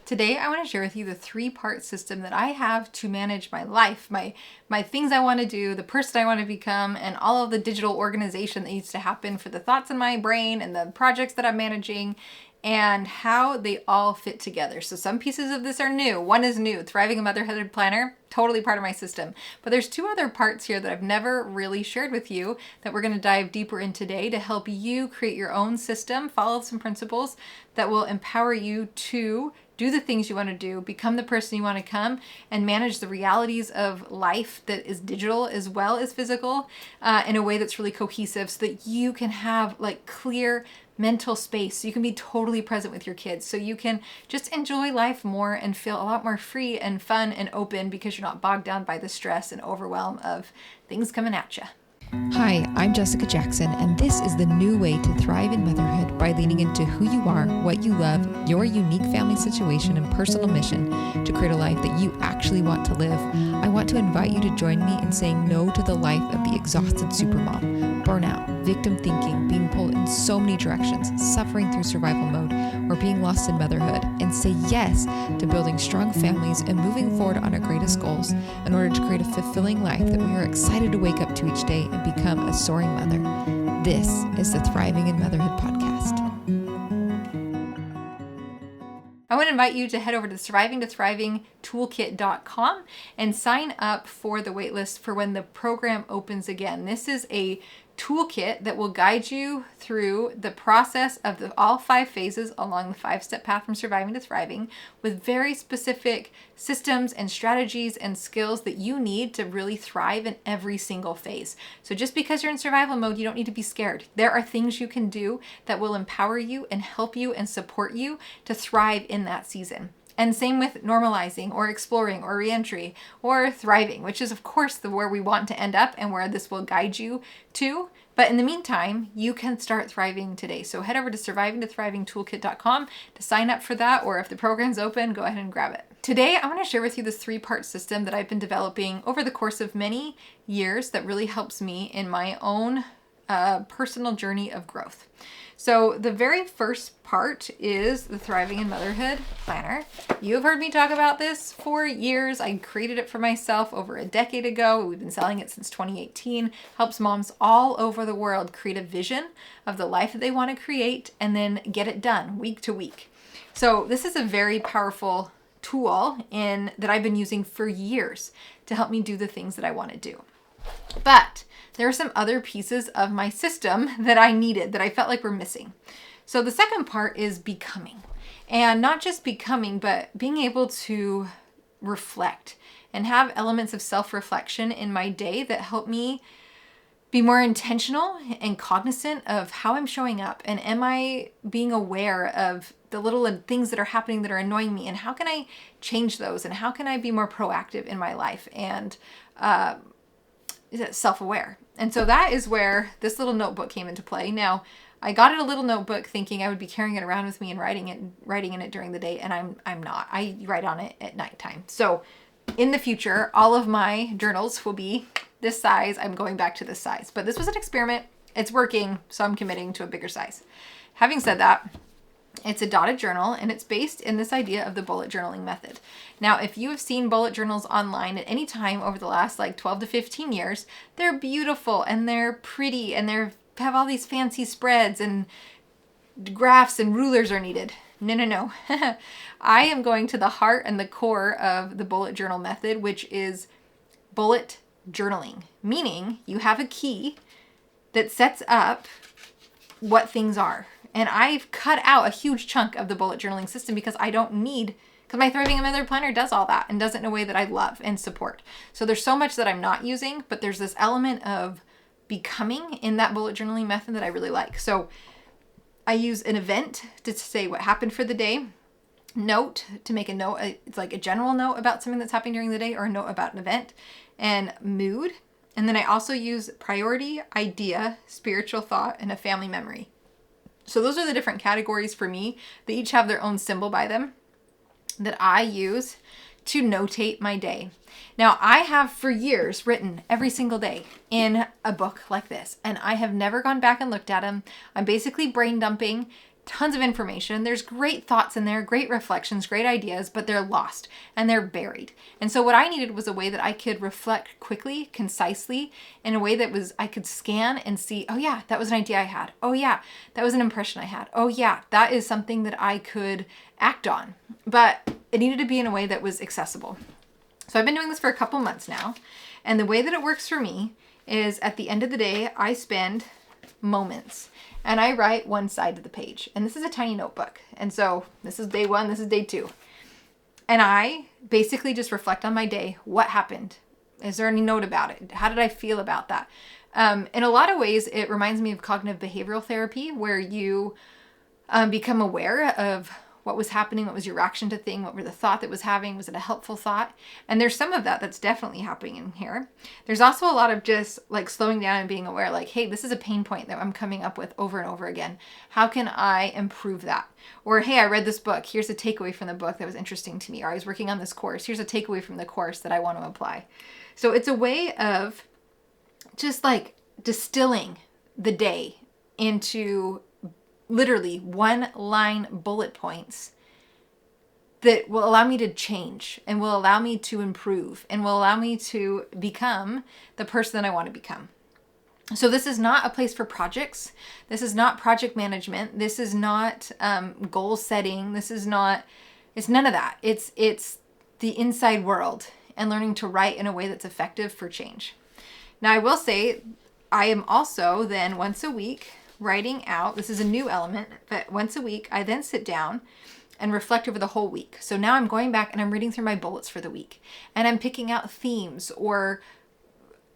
Today, I want to share with you the 3-part system that I have to manage my life, my things I want to do, the person I want to become, and all of the digital organization that needs to happen for the thoughts in my brain and the projects that I'm managing and how they all fit together. So some pieces of this are new. One is new, Thriving a Motherhood Planner, totally part of my system. But there's 2 other parts here that I've never really shared with you that we're going to dive deeper in today to help you create your own system, follow some principles that will empower you to do the things you want to do, become the person you want to become, and manage the realities of life that is digital as well as physical in a way that's really cohesive so that you can have like clear mental space. So you can be totally present with your kids. So you can just enjoy life more and feel a lot more free and fun and open because you're not bogged down by the stress and overwhelm of things coming at you. Hi, I'm Jessica Jackson, and this is the new way to thrive in motherhood by leaning into who you are, what you love, your unique family situation and personal mission to create a life that you actually want to live. I want to invite you to join me in saying no to the life of the exhausted supermom, burnout, victim thinking, being pulled in so many directions, suffering through survival mode, or being lost in motherhood, and say yes to building strong families and moving forward on our greatest goals in order to create a fulfilling life that we are excited to wake up to each day and become a soaring mother. This is the Thriving in Motherhood podcast. I want to invite you to head over to Toolkit.com and sign up for the waitlist for when the program opens again. This is a toolkit that will guide you through the process of all 5 phases along the 5-step path from surviving to thriving with very specific systems and strategies and skills that you need to really thrive in every single phase. So just because you're in survival mode, you don't need to be scared. There are things you can do that will empower you and help you and support you to thrive in that season. And same with normalizing or exploring or reentry or thriving, which is of course where we want to end up and where this will guide you to. But in the meantime, you can start thriving today. So head over to survivingtothrivingtoolkit.com to sign up for that, or if the program's open, go ahead and grab it. Today, I want to share with you this 3-part system that I've been developing over the course of many years that really helps me in my own personal journey of growth. So the very first part is the Thriving in Motherhood Planner. You have heard me talk about this for years. I created it for myself over a decade ago. We've been selling it since 2018. Helps moms all over the world create a vision of the life that they want to create and then get it done week to week. So this is a very powerful tool that I've been using for years to help me do the things that I want to do. But there are some other pieces of my system that I needed, that I felt like were missing. So the second part is becoming. And not just becoming, but being able to reflect and have elements of self-reflection in my day that help me be more intentional and cognizant of how I'm showing up. And am I being aware of the little things that are happening that are annoying me? And how can I change those? And how can I be more proactive in my life and self-aware? And so that is where this little notebook came into play. Now, I got it a little notebook thinking I would be carrying it around with me and writing in it during the day, and I'm not. I write on it at nighttime. So in the future, all of my journals will be this size. I'm going back to this size. But this was an experiment. It's working, so I'm committing to a bigger size. Having said that, it's a dotted journal, and it's based in this idea of the bullet journaling method. Now, if you have seen bullet journals online at any time over the last 12 to 15 years, they're beautiful and they're pretty and they have all these fancy spreads and graphs and rulers are needed. No. I am going to the heart and the core of the bullet journal method, which is bullet journaling, meaning you have a key that sets up what things are. And I've cut out a huge chunk of the bullet journaling system because my Thriving in Motherhood Planner does all that and does it in a way that I love and support. So there's so much that I'm not using, but there's this element of becoming in that bullet journaling method that I really like. So I use an event to say what happened for the day, note to make a note. It's like a general note about something that's happening during the day or a note about an event, and mood. And then I also use priority, idea, spiritual thought, and a family memory. So those are the different categories for me. They each have their own symbol by them that I use to notate my day. Now, I have for years written every single day in a book like this, and I have never gone back and looked at them. I'm basically brain dumping tons of information. There's great thoughts in there, great reflections, great ideas, but they're lost and they're buried. And so what I needed was a way that I could reflect quickly, concisely, in a way that was, I could scan and see, oh yeah, that was an idea I had. Oh yeah, that was an impression I had. Oh yeah, that is something that I could act on. But it needed to be in a way that was accessible. So I've been doing this for a couple months now. And the way that it works for me is at the end of the day, I spend moments and I write one side of the page. And this is a tiny notebook. And so this is day 1, this is day 2. And I basically just reflect on my day. What happened? Is there any note about it? How did I feel about that? In a lot of ways, it reminds me of cognitive behavioral therapy, where you become aware of what was happening, what was your reaction to thing, what were the thought that was having, was it a helpful thought? And there's some of that that's definitely happening in here. There's also a lot of just like slowing down and being aware, like, hey, this is a pain point that I'm coming up with over and over again. How can I improve that? Or, hey, I read this book. Here's a takeaway from the book that was interesting to me. Or I was working on this course. Here's a takeaway from the course that I want to apply. So it's a way of just like distilling the day into literally 1-line bullet points that will allow me to change and will allow me to improve and will allow me to become the person that I want to become. So this is not a place for projects. This is not project management. This is not goal setting. This is not, it's none of that. It's the inside world and learning to write in a way that's effective for change. Now I will say I am also then once a week writing out, this is a new element, but once a week, I then sit down and reflect over the whole week. So now I'm going back and I'm reading through my bullets for the week and I'm picking out themes or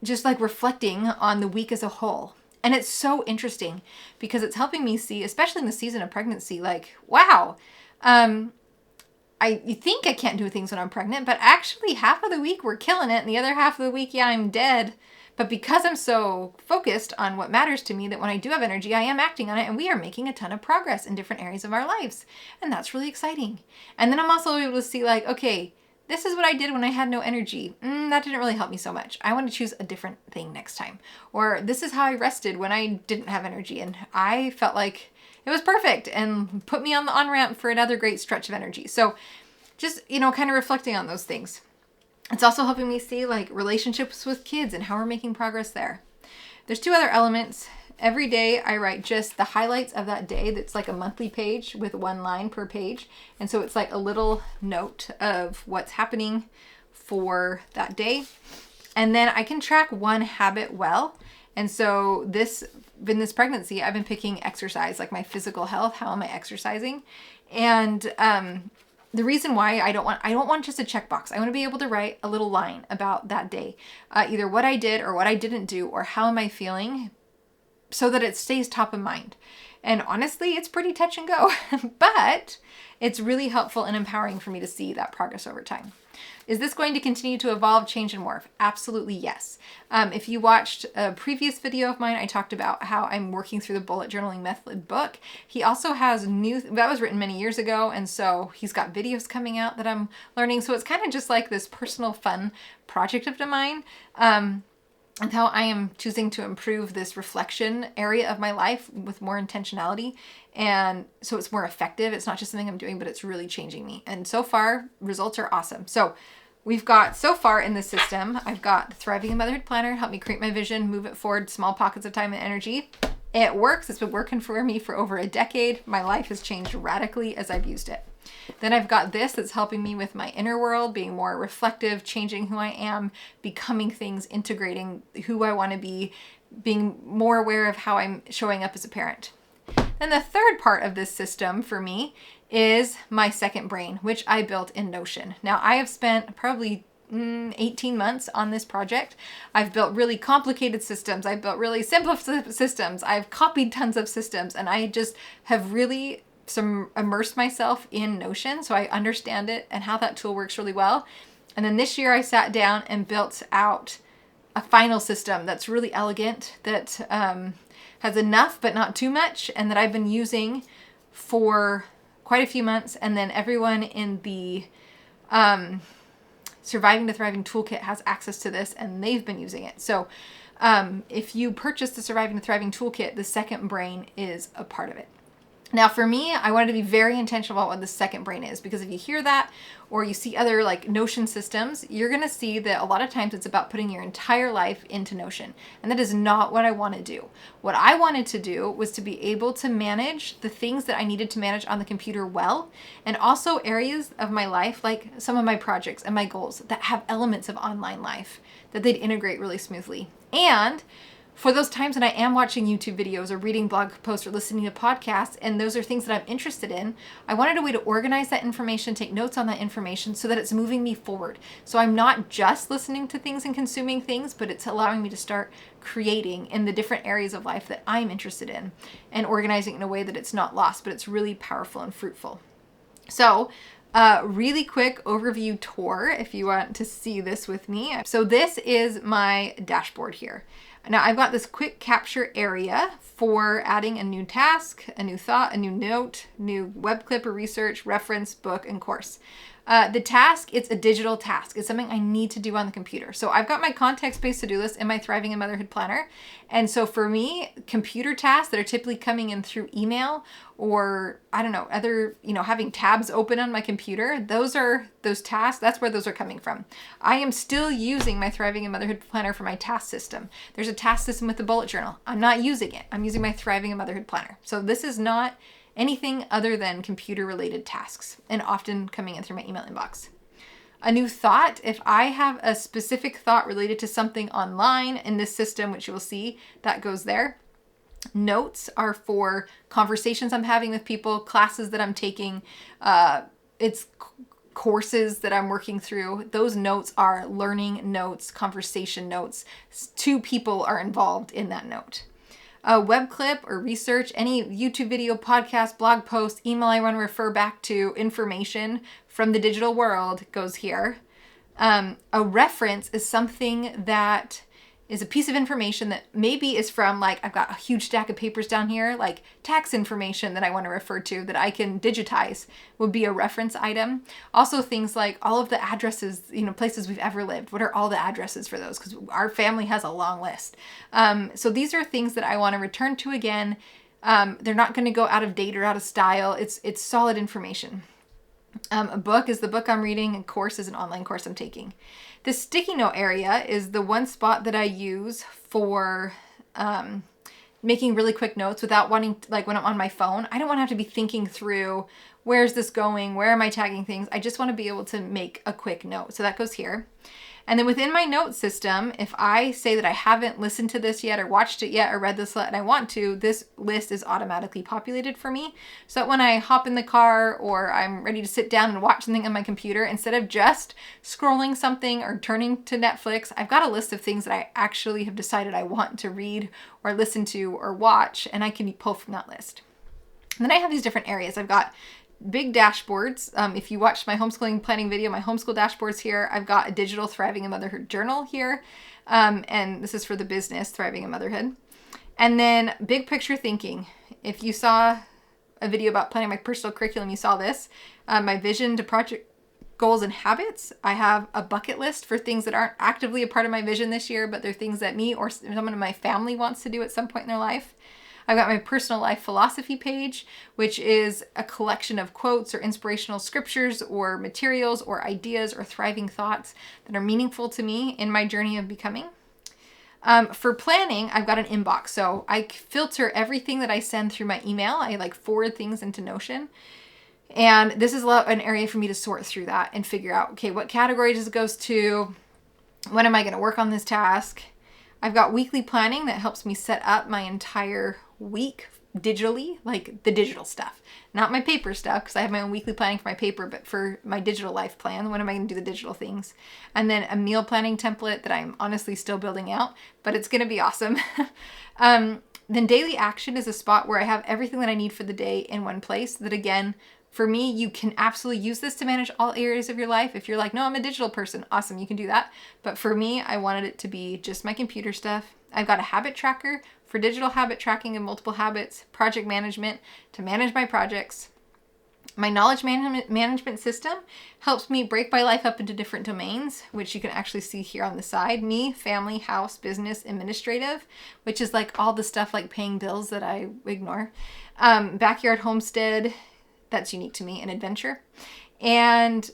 just like reflecting on the week as a whole. And it's so interesting because it's helping me see, especially in the season of pregnancy, like, wow, you think I can't do things when I'm pregnant, but actually half of the week we're killing it. And the other half of the week, yeah, I'm dead. But because I'm so focused on what matters to me, that when I do have energy, I am acting on it and we are making a ton of progress in different areas of our lives. And that's really exciting. And then I'm also able to see like, okay, this is what I did when I had no energy. That didn't really help me so much. I want to choose a different thing next time. Or this is how I rested when I didn't have energy and I felt like it was perfect and put me on the on-ramp for another great stretch of energy. So just, kind of reflecting on those things. It's also helping me see like relationships with kids and how we're making progress there. There's 2 other elements. Every day I write just the highlights of that day. That's like a monthly page with 1 line per page. And so it's like a little note of what's happening for that day. And then I can track one habit well. And so in this pregnancy, I've been picking exercise, like my physical health. How am I exercising? And, the reason why I don't want just a checkbox. I want to be able to write a little line about that day, either what I did or what I didn't do or how am I feeling, so that it stays top of mind. And honestly, it's pretty touch and go, but it's really helpful and empowering for me to see that progress over time. Is this going to continue to evolve, change, and morph? Absolutely yes. If you watched a previous video of mine, I talked about how I'm working through the bullet journaling method book. He also has that was written many years ago, and so he's got videos coming out that I'm learning. So it's kind of just like this personal fun project of mine. And how I am choosing to improve this reflection area of my life with more intentionality. And so it's more effective. It's not just something I'm doing, but it's really changing me. And so far, results are awesome. So we've got, so far in this system, I've got Thriving in Motherhood Planner, help me create my vision, move it forward, small pockets of time and energy. It works. It's been working for me for over a decade. My life has changed radically as I've used it. Then I've got this that's helping me with my inner world, being more reflective, changing who I am, becoming things, integrating who I want to be, being more aware of how I'm showing up as a parent. Then the third part of this system for me is my second brain, which I built in Notion. Now I have spent probably 18 months on this project. I've built really complicated systems. I've built really simple systems. I've copied tons of systems, and I just have really immersed myself in Notion so I understand it and how that tool works really well. And then this year I sat down and built out a final system that's really elegant, that has enough but not too much, and that I've been using for quite a few months. And then everyone in the Surviving to Thriving Toolkit has access to this, and they've been using it. So if you purchase the Surviving to Thriving Toolkit, the Second Brain is a part of it. Now for me, I wanted to be very intentional about what the second brain is, because if you hear that or you see other like Notion systems, you're going to see that a lot of times it's about putting your entire life into Notion. And that is not what I want to do. What I wanted to do was to be able to manage the things that I needed to manage on the computer well, and also areas of my life, like some of my projects and my goals that have elements of online life that they'd integrate really smoothly. And for those times when I am watching YouTube videos or reading blog posts or listening to podcasts, and those are things that I'm interested in, I wanted a way to organize that information, take notes on that information so that it's moving me forward. So I'm not just listening to things and consuming things, but it's allowing me to start creating in the different areas of life that I'm interested in, and organizing in a way that it's not lost, but it's really powerful and fruitful. So really quick overview tour if you want to see this with me. So this is my dashboard here. Now I've got this quick capture area for adding a new task, a new thought, a new note, new web clip or research, reference, book, and course. The task, it's a digital task. It's something I need to do on the computer. So I've got my context-based to-do list in my Thriving in Motherhood Planner. And so for me, computer tasks that are typically coming in through email or, I don't know, other, having tabs open on my computer, those tasks, that's where those are coming from. I am still using my Thriving in Motherhood Planner for my task system. There's a task system with the bullet journal. I'm not using it. I'm using my Thriving in Motherhood Planner. So this is not anything other than computer-related tasks, and often coming in through my email inbox. A new thought, if I have a specific thought related to something online in this system, which you will see, that goes there. Notes are for conversations I'm having with people, classes that I'm taking, it's courses that I'm working through. Those notes are learning notes, conversation notes. 2 people are involved in that note. A web clip or research, any YouTube video, podcast, blog post, email I want to refer back to, information from the digital world goes here. A reference is something that is a piece of information that maybe is from, like, I've got a huge stack of papers down here, like tax information that I want to refer to that I can digitize would be a reference item. Also things like all of the addresses, places we've ever lived. What are all the addresses for those? Because our family has a long list. So these are things that I want to return to again. They're not going to go out of date or out of style. It's solid information. A book is the book I'm reading, and course is an online course I'm taking. The sticky note area is the one spot that I use for making really quick notes without wanting, like when I'm on my phone, I don't want to have to be thinking through, where's this going? Where am I tagging things? I just want to be able to make a quick note. So that goes here. And then within my note system, if I say that I haven't listened to this yet or watched it yet or read this and I want to, this list is automatically populated for me. So that when I hop in the car or I'm ready to sit down and watch something on my computer, instead of just scrolling something or turning to Netflix, I've got a list of things that I actually have decided I want to read or listen to or watch, and I can pull from that list. And then I have these different areas. I've got big dashboards. If you watched my homeschooling planning video, my homeschool dashboards here, I've got a digital Thriving in Motherhood journal here. And this is for the business, Thriving in Motherhood. And then big picture thinking. If you saw a video about planning my personal curriculum, you saw this. My vision to project goals and habits. I have a bucket list for things that aren't actively a part of my vision this year, but they're things that me or someone in my family wants to do at some point in their life. I've got my personal life philosophy page, which is a collection of quotes or inspirational scriptures or materials or ideas or thriving thoughts that are meaningful to me in my journey of becoming. For planning, I've got an inbox. So I filter everything that I send through my email. I forward things into Notion. And this is an area for me to sort through that and figure out, okay, what category does it goes to? When am I going to work on this task? I've got weekly planning that helps me set up my entire week digitally, like the digital stuff, not my paper stuff, because I have my own weekly planning for my paper, but for my digital life plan, when am I going to do the digital things? And then a meal planning template that I'm honestly still building out, but it's going to be awesome. Then daily action is a spot where I have everything that I need for the day in one place. That again, for me, you can absolutely use this to manage all areas of your life. If you're like, no, I'm a digital person, awesome, you can do that. But for me, I wanted it to be just my computer stuff. I've got a habit tracker for digital habit tracking and multiple habits, project management to manage my projects. My knowledge management system helps me break my life up into different domains, which you can actually see here on the side. Me, family, house, business, administrative, which is like all the stuff like paying bills that I ignore. Backyard, homestead, that's unique to me, and adventure. And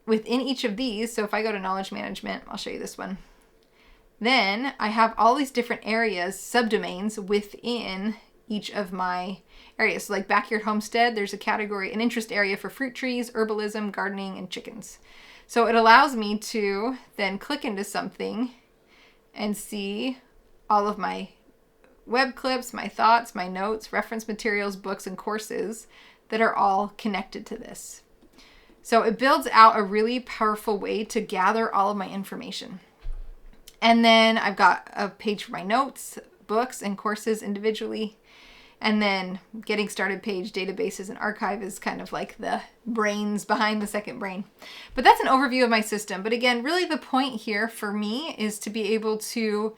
within each of these, so if I go to knowledge management, I'll show you this one. Then I have all these different areas, subdomains within each of my areas. So like backyard homestead, there's a category, an interest area for fruit trees, herbalism, gardening, and chickens. So it allows me to then click into something and see all of my web clips, my thoughts, my notes, reference materials, books, and courses that are all connected to this. So it builds out a really powerful way to gather all of my information. And then I've got a page for my notes, books, and courses individually. And then getting started page, databases, and archive is kind of like the brains behind the second brain. But that's an overview of my system. But again, really the point here for me is to be able to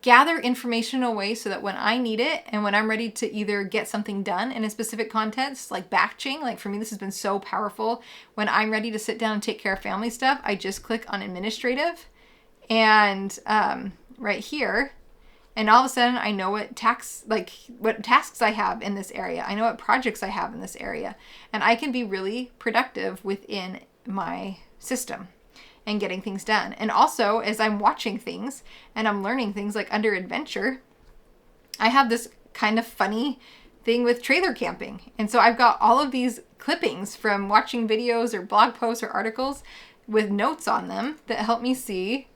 gather information away so that when I need it and when I'm ready to either get something done in a specific context, like batching, like for me, this has been so powerful. When I'm ready to sit down and take care of family stuff, I just click on administrative and right here, and all of a sudden I know what tasks I have in this area. I know what projects I have in this area, and I can be really productive within my system and getting things done. And also, as I'm watching things and I'm learning things, like under adventure, I have this kind of funny thing with trailer camping. And so I've got all of these clippings from watching videos or blog posts or articles with notes on them that help me see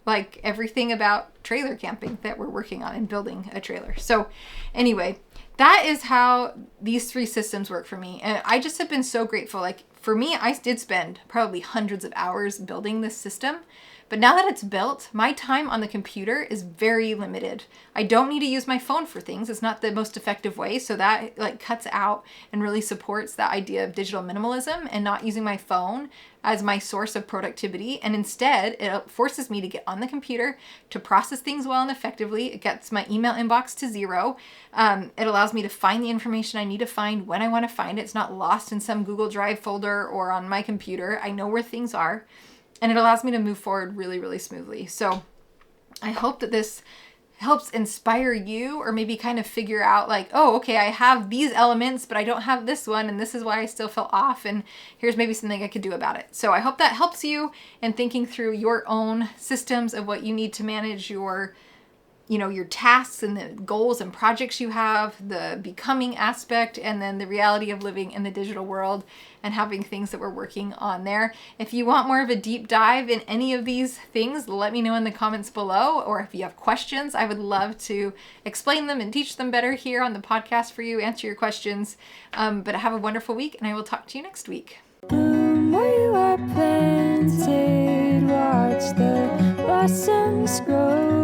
like everything about trailer camping that we're working on and building a trailer. So anyway, that is how these three systems work for me. And I just have been so grateful. Like for me, I did spend probably hundreds of hours building this system. But now that it's built, my time on the computer is very limited. I don't need to use my phone for things. It's not the most effective way. So that like cuts out and really supports that idea of digital minimalism and not using my phone as my source of productivity. And instead, it forces me to get on the computer to process things well and effectively. It gets my email inbox to zero. It allows me to find the information I need to find when I want to find it. It's not lost in some Google Drive folder or on my computer. I know where things are. And it allows me to move forward really, really smoothly. So I hope that this helps inspire you, or maybe kind of figure out like, oh, okay, I have these elements, but I don't have this one, and this is why I still feel off, and here's maybe something I could do about it. So I hope that helps you in thinking through your own systems of what you need to manage your tasks and the goals and projects you have, the becoming aspect, and then the reality of living in the digital world and having things that we're working on there. If you want more of a deep dive in any of these things, let me know in the comments below, or if you have questions, I would love to explain them and teach them better here on the podcast for you, answer your questions. But have a wonderful week, and I will talk to you next week. Where you are planted, watch the blossoms grow.